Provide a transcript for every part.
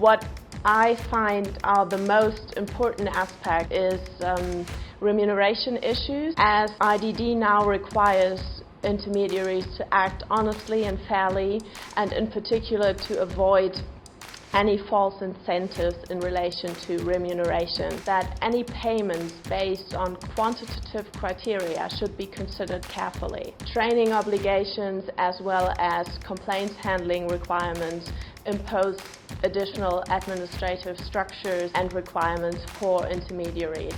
What I find are the most important aspect is remuneration issues, as IDD now requires intermediaries to act honestly and fairly, and in particular to avoid any false incentives in relation to remuneration. That any payments based on quantitative criteria should be considered carefully. Training obligations as well as complaints handling requirements impose additional administrative structures and requirements for intermediaries.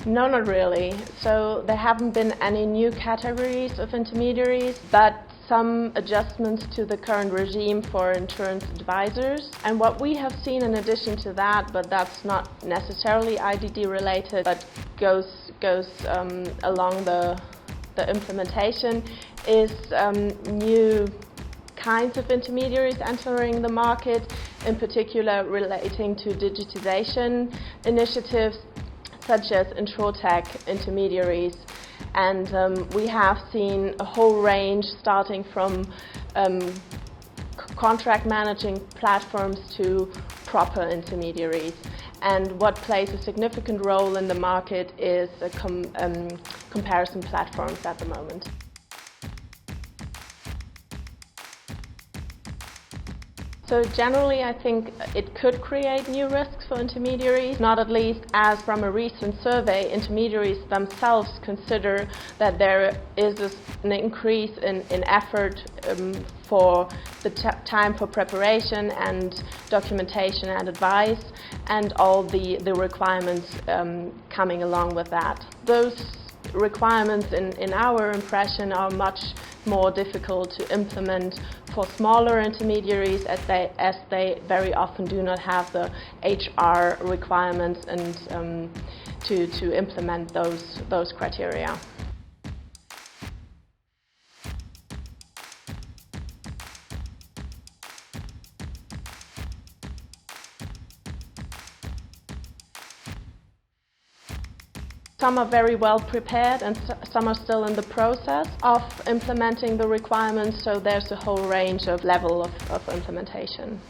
No, not really. So there haven't been any new categories of intermediaries, but some adjustments to the current regime for insurance advisors. And what we have seen in addition to that, but that's not necessarily IDD related, but goes along the implementation, is new kinds of intermediaries entering the market, in particular relating to digitization initiatives such as insurtech intermediaries. And we have seen a whole range starting from contract managing platforms to proper intermediaries. And what plays a significant role in the market is comparison platforms at the moment. So generally I think it could create new risks for intermediaries, not at least as from a recent survey intermediaries themselves consider that there is an increase in effort for the time for preparation and documentation and advice, and all the requirements coming along with that. Those requirements in our impression are much more difficult to implement for smaller intermediaries, as they very often do not have the HR requirements and to implement those criteria. Some are very well prepared and some are still in the process of implementing the requirements, so there's a whole range of level of implementation.